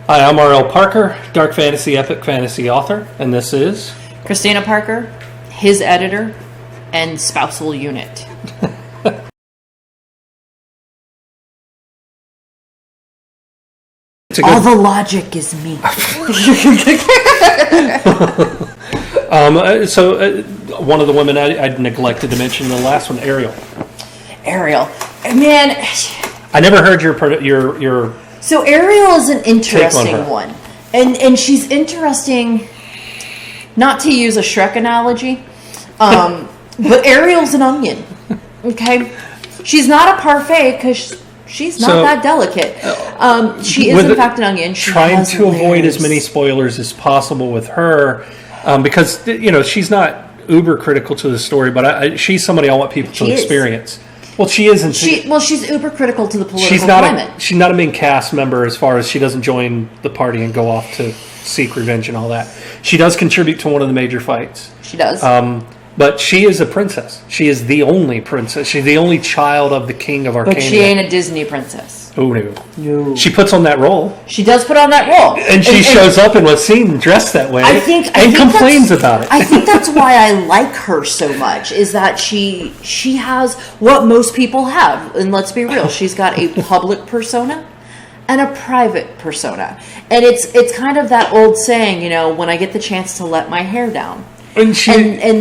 Hi, I'm R.L. Parker, dark fantasy, epic fantasy author, and this is... Kristina Parker, his editor, and spousal unit. All the logic is me. One of the women I neglected to mention in the last one, Ariel. Ariel. Man. I never heard your So Ariel is an interesting one. And she's interesting, not to use a Shrek analogy, but Ariel's an onion. Okay? She's not a parfait because she's not that delicate. She is, in fact, an onion. She trying to avoid as many spoilers as possible with her, because she's not uber critical to the story, but she's somebody I want people to experience. Well, she isn't. She's uber critical to the political climate. She's not a main cast member as far as she doesn't join the party and go off to seek revenge and all that. She does contribute to one of the major fights. She does. But she is a princess. She is the only princess. She's the only child of the king of Arcania. But she ain't a Disney princess. Oh, no. She puts on that role. She does put on that role. And she shows up in what's seen dressed that way. And complains about it. I think that's why I like her so much, is that she has what most people have. And let's be real, she's got a public persona and a private persona. And it's kind of that old saying, when I get the chance to let my hair down. And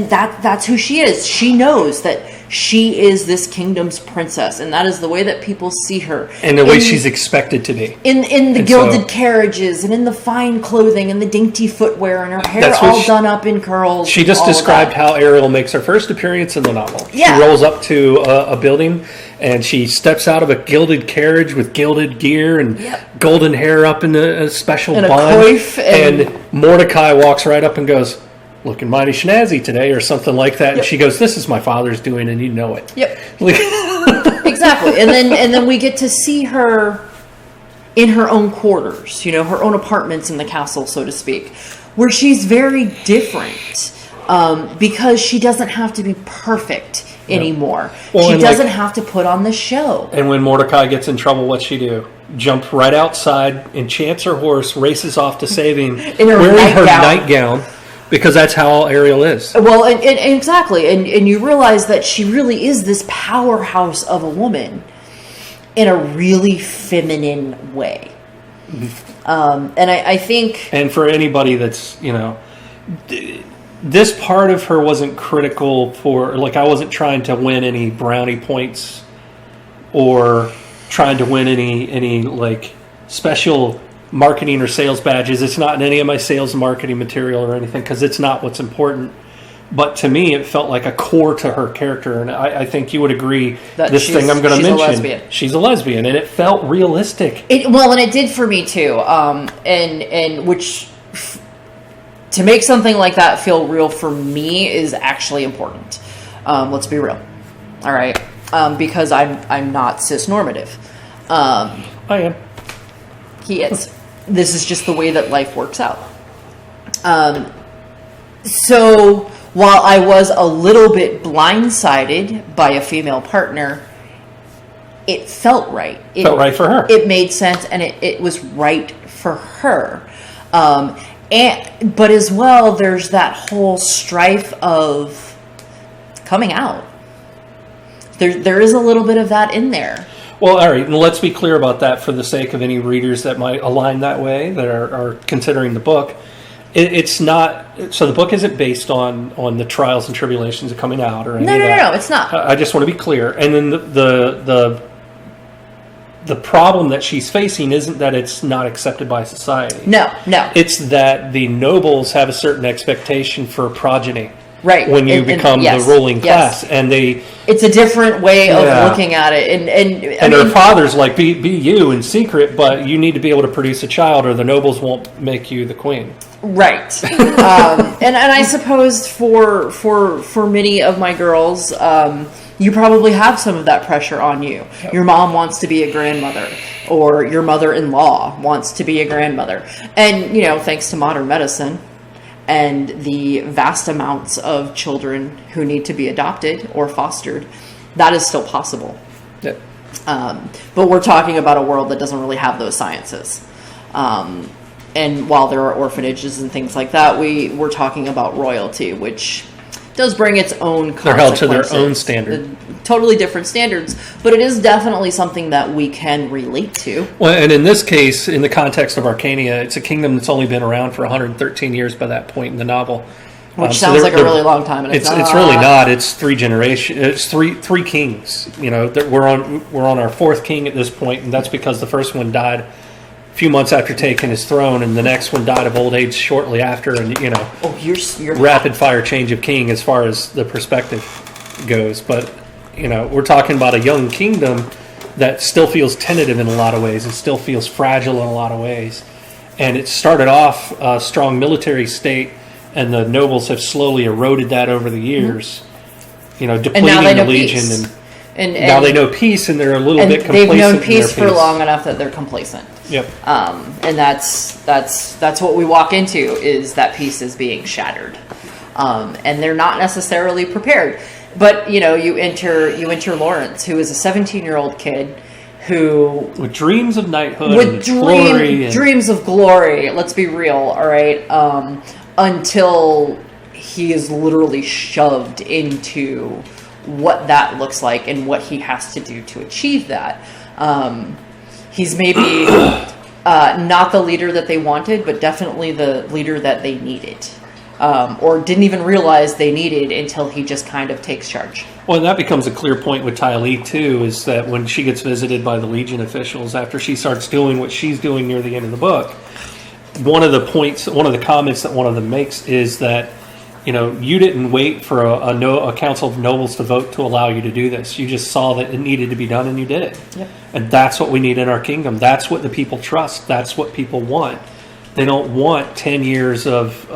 that's who she is. She knows that she is this kingdom's princess, and that is the way that people see her. And the way she's expected to be. In the gilded carriages, and in the fine clothing, and the dainty footwear, and her hair all done up in curls. She just described how Ariel makes her first appearance in the novel. Yeah. She rolls up to a building, and she steps out of a gilded carriage with gilded gear and golden hair up in a special bun. A coif. And Mordecai walks right up and goes, "Looking mighty snazzy today," or something like that. And she goes, "This is my father's doing, and you know it." Yep. Exactly. And then we get to see her in her own quarters, her own apartments in the castle, so to speak, where she's very different, because she doesn't have to be perfect anymore. Well, she doesn't have to put on the show. And when Mordecai gets in trouble, what's she do? Jump right outside, enchants her horse, races off to save him, wearing her nightgown. Because that's how Ariel is. Well, and exactly. And you realize that she really is this powerhouse of a woman in a really feminine way. And I think... And for anybody that's, this part of her wasn't critical for... Like, I wasn't trying to win any brownie points or trying to win any special marketing or sales badges. It's not in any of my sales and marketing material or anything, because it's not what's important. But to me, it felt like a core to her character, and I think you would agree. This thing I'm going to mention, she's a lesbian, and it felt realistic. And it did for me too. And which, to make something like that feel real for me is actually important. Let's be real, all right? Because I'm not cis-normative. I am. He is. This is just the way that life works out. So while I was a little bit blindsided by a female partner, it felt right. It felt right for her. It made sense, and it was right for her. But as well, there's that whole strife of coming out. There is a little bit of that in there. Well, all right, and let's be clear about that for the sake of any readers that might align that way, that are considering the book. It's not... So the book isn't based on the trials and tribulations of coming out or any of that. No, it's not. I just want to be clear. And then the problem that she's facing isn't that it's not accepted by society. No. It's that the nobles have a certain expectation for progeny. Right. When you become the ruling class. And it's a different way of looking at it. And her father's like, be you in secret, but you need to be able to produce a child or the nobles won't make you the queen. Right. And I suppose for many of my girls, you probably have some of that pressure on you. Yep. Your mom wants to be a grandmother, or your mother-in-law wants to be a grandmother. And, thanks to modern medicine and the vast amounts of children who need to be adopted or fostered, that is still possible. Yep. But we're talking about a world that doesn't really have those sciences. And while there are orphanages and things like that, we're talking about royalty, which does bring its own consequences. They're held to their own standard. Totally different standards, but it is definitely something that we can relate to. Well, and in this case, in the context of Arcania, it's a kingdom that's only been around for 113 years by that point in the novel. Which sounds like a really long time, and it's really not. It's 3 generations. It's three kings. That we're on our 4th king at this point, and that's because the first one died a few months after taking his throne, and the next one died of old age shortly after. And you're rapid fire change of king as far as the perspective goes. But we're talking about a young kingdom that still feels tentative in a lot of ways. It still feels fragile in a lot of ways, and it started off a strong military state. And the nobles have slowly eroded that over the years, depleting the legion. And now they know peace, and they're a little bit complacent. They've known peace for long enough that they're complacent. Yep. And that's what we walk into, is that peace is being shattered, and they're not necessarily prepared. But you enter Lawrence, who is a 17-year-old kid. With dreams of knighthood, with dreams of glory. Let's be real, all right. Until he is literally shoved into what that looks like and what he has to do to achieve that. He's maybe not the leader that they wanted, but definitely the leader that they needed. Or didn't even realize they needed until he just kind of takes charge. Well, and that becomes a clear point with Ty Lee, too, is that when she gets visited by the Legion officials after she starts doing what she's doing near the end of the book, one of the comments that one of them makes is that, you didn't wait for a council of nobles to vote to allow you to do this. You just saw that it needed to be done, and you did it. Yep. And that's what we need in our kingdom. That's what the people trust. That's what people want. They don't want 10 years of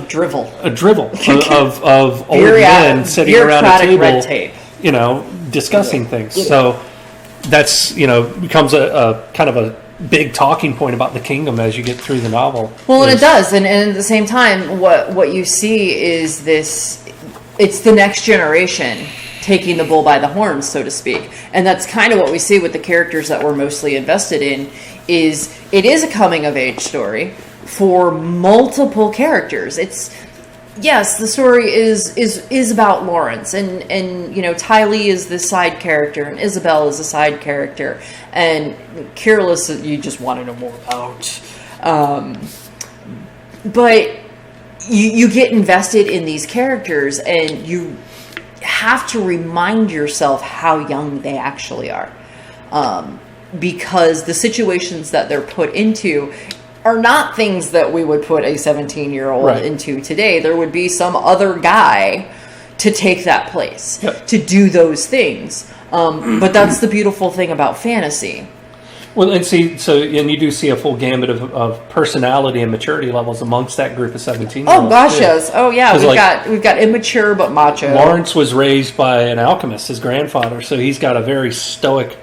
drivel. Of old men sitting around a table, red tape. Discussing things. Yeah. So that's, becomes a kind of a big talking point about the kingdom as you get through the novel. Well, and it does. And at the same time, what you see is this, it's the next generation taking the bull by the horns, so to speak. And that's kind of what we see with the characters that we're mostly invested in. It is a coming of age story for multiple characters. Yes, the story is about Lawrence, and Ty Lee is the side character, and Isabel is a side character, and Careless you just want to know more about. But you get invested in these characters, and you have to remind yourself how young they actually are. Because the situations that they're put into are not things that we would put a 17-year-old into today. There would be some other guy to take that place, to do those things. But that's the beautiful thing about fantasy. Well, and you do see a full gambit of personality and maturity levels amongst that group of 17-year-olds. Oh gosh, yes. Oh yeah, we've got immature but macho. Lawrence was raised by an alchemist, his grandfather, so he's got a very stoic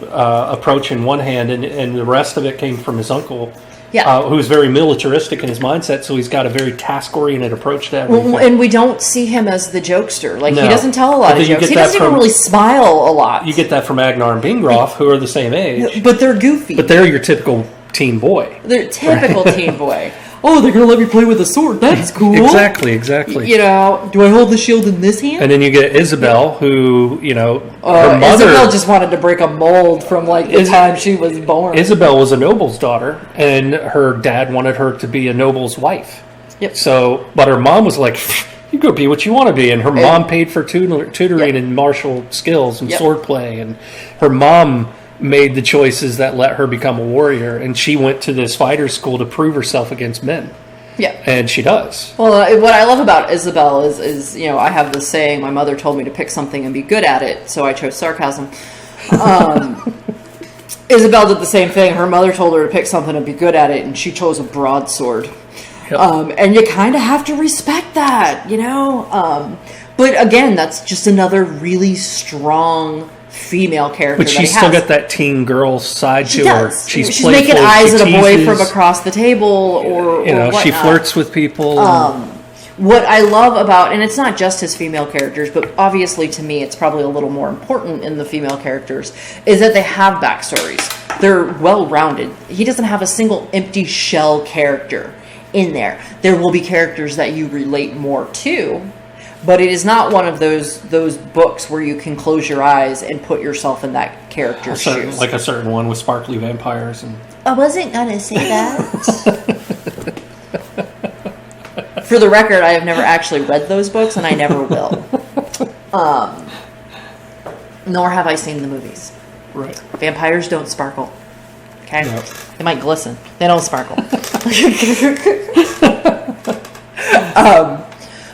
approach in one hand, and the rest of it came from his uncle. Who's very militaristic in his mindset, so he's got a very task-oriented approach to everything. Well, and we don't see him as the jokester. He doesn't tell a lot of jokes. He doesn't even really smile a lot. You get that from Agnar and Bingroff, who are the same age. But they're goofy. But they're your typical teen boy. They're typical teen boy. Oh, they're going to let me play with a sword. That's cool. Exactly. Do I hold the shield in this hand? And then you get Isabel, who, her mother... Isabel just wanted to break a mold from, the time she was born. Isabel was a noble's daughter, and her dad wanted her to be a noble's wife. Yep. But her mom was like, you go be what you want to be. And her mom paid for tutoring in martial skills and swordplay. And her mom made the choices that let her become a warrior, and she went to this fighter school to prove herself against men. Yeah. And she does. Well, what I love about Isabel is I have this saying, my mother told me to pick something and be good at it, so I chose sarcasm. Isabel did the same thing. Her mother told her to pick something and be good at it, and she chose a broadsword. Yep. And you kind of have to respect that, But again, that's just another really strong female character. But she's still got that teen girl side to her. She's making eyes at a boy from across the table, or she flirts with people. what I love about, and it's not just his female characters, but obviously to me it's probably a little more important in the female characters, is that they have backstories. They're well-rounded. He doesn't have a single empty shell character in there. There will be characters that you relate more to, but it is not one of those books where you can close your eyes and put yourself in that character's shoes. Like a certain one with sparkly vampires. And I wasn't going to say that. For the record, I have never actually read those books, and I never will. Nor have I seen the movies. Right. Vampires don't sparkle. Okay? Yep. They might glisten. They don't sparkle.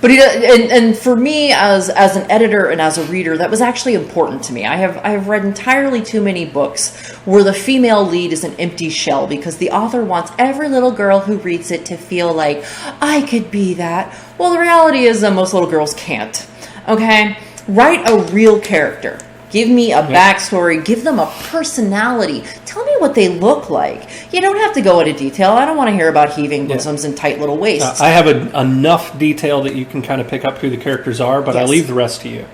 But and for me as an editor and as a reader, that was actually important to me. I have read entirely too many books where the female lead is an empty shell because the author wants every little girl who reads it to feel like, I could be that. Well, the reality is that most little girls can't. Okay? Write a real character. Give me a backstory. Give them a personality. Tell me what they look like. You don't have to go into detail. I don't want to hear about heaving bosoms and tight little waists. I have enough detail that you can kind of pick up who the characters are, but I leave the rest to you.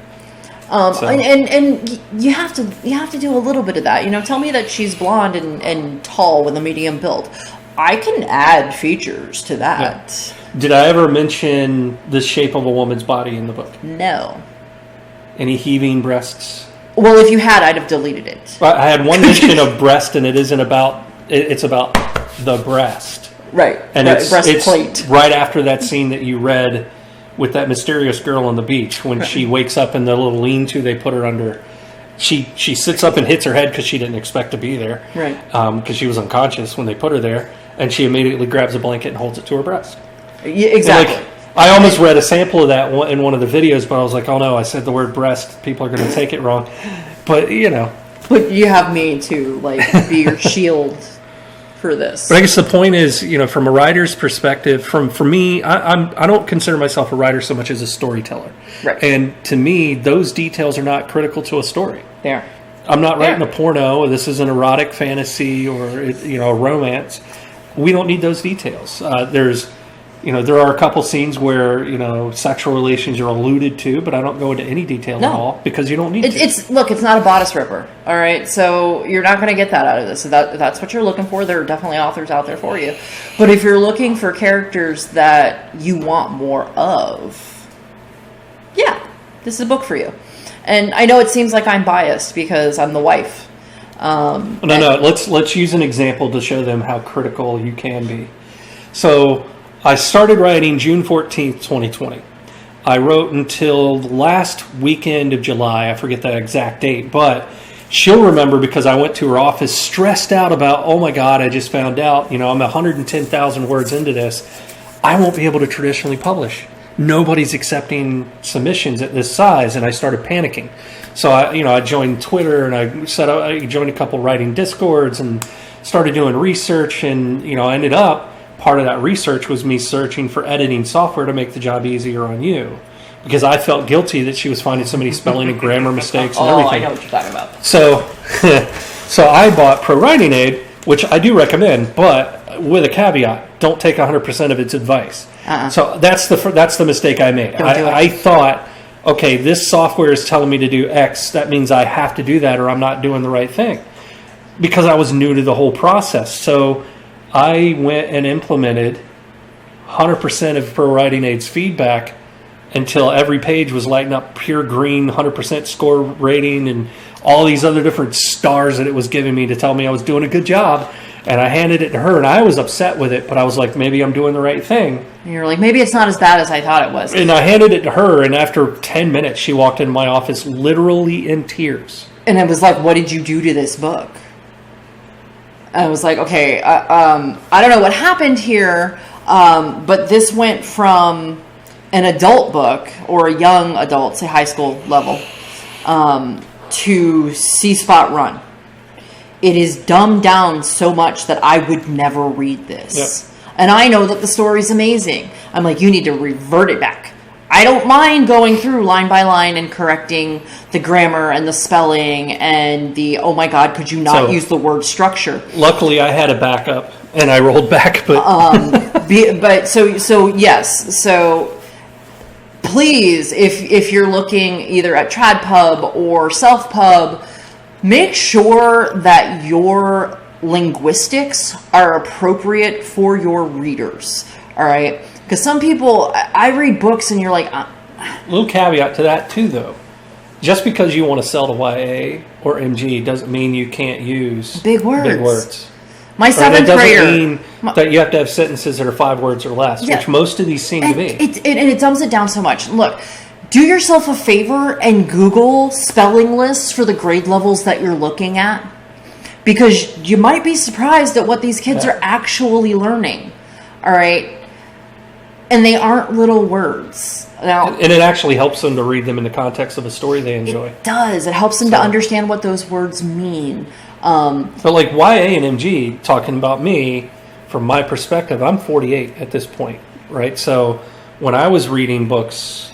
And you have to do a little bit of that. You know, tell me that she's blonde and tall with a medium build. I can add features to that. Yeah. Did I ever mention the shape of a woman's body in the book? No. Any heaving breasts? Well, if you had, I'd have deleted it. I had one mention of breast, and it's about the breast. Right. And it's breastplate. Right after that scene that you read with that mysterious girl on the beach when she wakes up in the little lean-to they put her under. She sits up and hits her head because she didn't expect to be there. Right. Because she was unconscious when they put her there, and she immediately grabs a blanket and holds it to her breast. Yeah, exactly. I almost read a sample of that in one of the videos, but I was like, oh no, I said the word breast. People are going to take it wrong. But, you know. But you have me to, be your shield for this. But I guess the point is, you know, from a writer's perspective, for me, I don't consider myself a writer so much as a storyteller. Right. And to me, those details are not critical to a story. There. I'm not writing a porno. This is an erotic fantasy or, a romance. We don't need those details. There are a couple scenes where, sexual relations are alluded to, but I don't go into any detail at all because you don't need to. It's not a bodice ripper, all right? So you're not going to get that out of this. So that's what you're looking for. There are definitely authors out there for you. But if you're looking for characters that you want more of, this is a book for you. And I know it seems like I'm biased because I'm the wife. No. Let's use an example to show them how critical you can be. So I started writing June 14th, 2020. I wrote until the last weekend of July. I forget the exact date, but she'll remember because I went to her office stressed out about, oh my God, I just found out, I'm 110,000 words into this. I won't be able to traditionally publish. Nobody's accepting submissions at this size, and I started panicking. So I joined Twitter, and I joined a couple writing discords and started doing research, and I ended up, part of that research was me searching for editing software to make the job easier on you, because I felt guilty that she was finding so many spelling and grammar mistakes and everything. I know what you're talking about. So I bought Pro Writing Aid, which I do recommend, but with a caveat: don't take 100% of its advice. So that's the mistake I made. I thought, okay, this software is telling me to do X. That means I have to do that, or I'm not doing the right thing, because I was new to the whole process. So I went and implemented 100% of Pro Writing Aid's feedback until every page was lighting up pure green, 100% score rating, and all these other different stars that it was giving me to tell me I was doing a good job. And I handed it to her, and I was upset with it, but I was like, maybe I'm doing the right thing. And you're like, maybe it's not as bad as I thought it was. And I handed it to her, and after 10 minutes, she walked into my office literally in tears. And I was like, what did you do to this book? I was like, okay, I don't know what happened here, but this went from an adult book, or a young adult, say high school level, to C-Spot Run. It is dumbed down so much that I would never read this. Yep. And I know that the story's amazing. I'm like, you need to revert it back. I don't mind going through line by line and correcting the grammar and the spelling and the, oh my God, could you not use the word structure? Luckily, I had a backup and I rolled back. But yes. So please, if you're looking either at TradPub or SelfPub, make sure that your linguistics are appropriate for your readers. All right? Because some people, I read books and you're like... Little caveat to that too, though. Just because you want to sell to YA or MG doesn't mean you can't use big words. My seventh grader... It doesn't mean that you have to have sentences that are 5 words or less, which most of these seem to be. And it dumbs it down so much. Look, do yourself a favor and Google spelling lists for the grade levels that you're looking at. Because you might be surprised at what these kids are actually learning. All right? And they aren't little words. Now, and it actually helps them to read them in the context of a story they enjoy. It does. It helps them to understand what those words mean. But like YA and MG, talking about me, from my perspective, I'm 48 at this point, right? So when I was reading books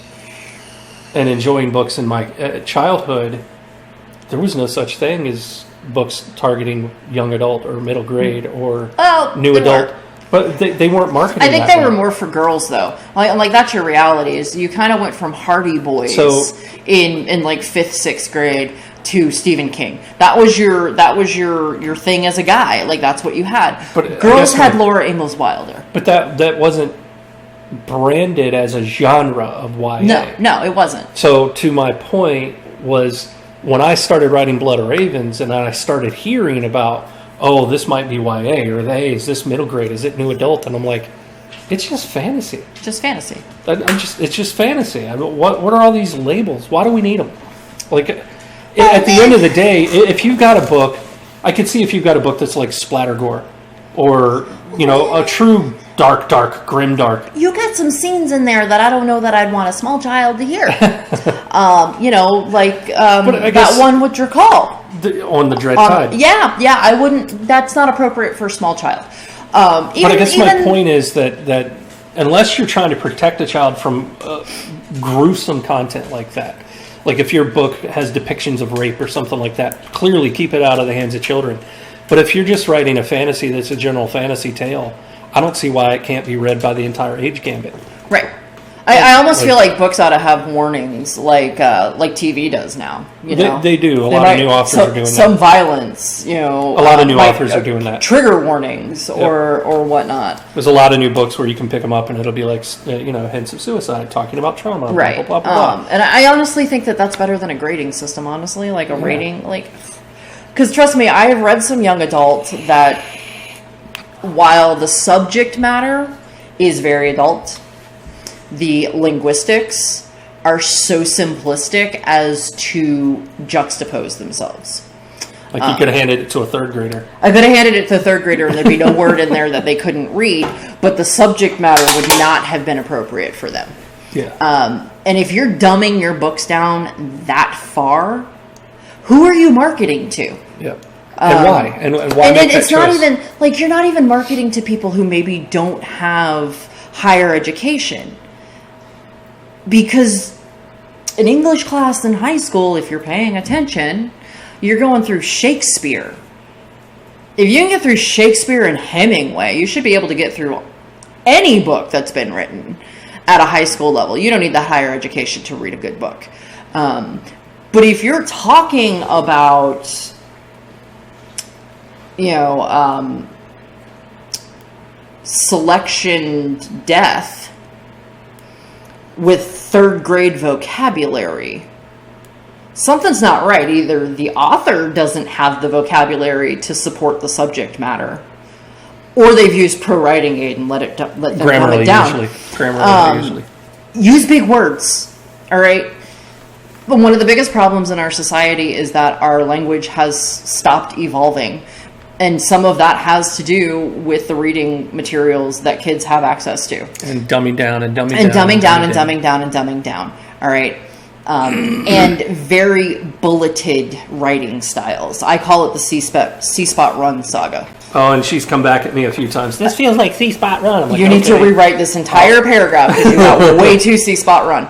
and enjoying books in my childhood, there was no such thing as books targeting young adult or middle grade or new adult. But they weren't marketing. I think they were more for girls, though. Like that's your reality. Is you kind of went from Hardy Boys in like 5th, 6th grade to Stephen King. That was your thing as a guy. Like that's what you had. But girls had Laura Ingalls Wilder. But that wasn't branded as a genre of YA. No, it wasn't. So to my point was when I started writing Blood of Ravens and I started hearing about, oh, this might be YA, or hey, is this middle grade? Is it new adult? And I'm like, it's just fantasy. Just fantasy. It's just fantasy. I mean, what are all these labels? Why do we need them? Like, at the end of the day, if you've got a book, I could see if you've got a book that's like splatter gore, or a true dark, grimdark. You got some scenes in there that I don't know that I'd want a small child to hear. That one with Drakal. On the Dread Tide. Yeah, I wouldn't. That's not appropriate for a small child. But I guess my point is that unless you're trying to protect a child from gruesome content like that, like if your book has depictions of rape or something like that, clearly keep it out of the hands of children. But if you're just writing a fantasy that's a general fantasy tale, I don't see why it can't be read by the entire age gambit. Right. I almost feel like books ought to have warnings, like TV does now. They do. A lot of new authors are doing that. Some violence, A lot of new authors are doing that. Trigger warnings or whatnot. There's a lot of new books where you can pick them up and it'll be like, hints of suicide, talking about trauma, right? Blah, blah, blah, blah. And I honestly think that that's better than a grading system. Honestly, like a rating, because trust me, I have read some young adult that, while the subject matter is very adult, the linguistics are so simplistic as to juxtapose themselves. Like you could have handed it to a 3rd grader. I could have handed it to a 3rd grader and there'd be no word in there that they couldn't read, but the subject matter would not have been appropriate for them. Yeah. And if you're dumbing your books down that far, who are you marketing to? Yeah. And why? And why make that it's choice? Not even, you're not even marketing to people who maybe don't have higher education. Because an English class in high school, if you're paying attention, you're going through Shakespeare. If you can get through Shakespeare and Hemingway, you should be able to get through any book that's been written at a high school level. You don't need that higher education to read a good book. But if you're talking about, selection death with 3rd grade vocabulary, something's not right. Either the author doesn't have the vocabulary to support the subject matter, or they've used pro writing aid and let them dumb it down. Grammarly usually. Use big words, all right? But one of the biggest problems in our society is that our language has stopped evolving. And some of that has to do with the reading materials that kids have access to. And dumbing down and dumbing down. And dumbing down and dumbing down and dumbing down. All right. And very bulleted writing styles. I call it the C-Spot Run saga. Oh, and she's come back at me a few times. This feels like C-Spot Run. I'm like, you need to rewrite this entire paragraph because you got way too C-Spot Run.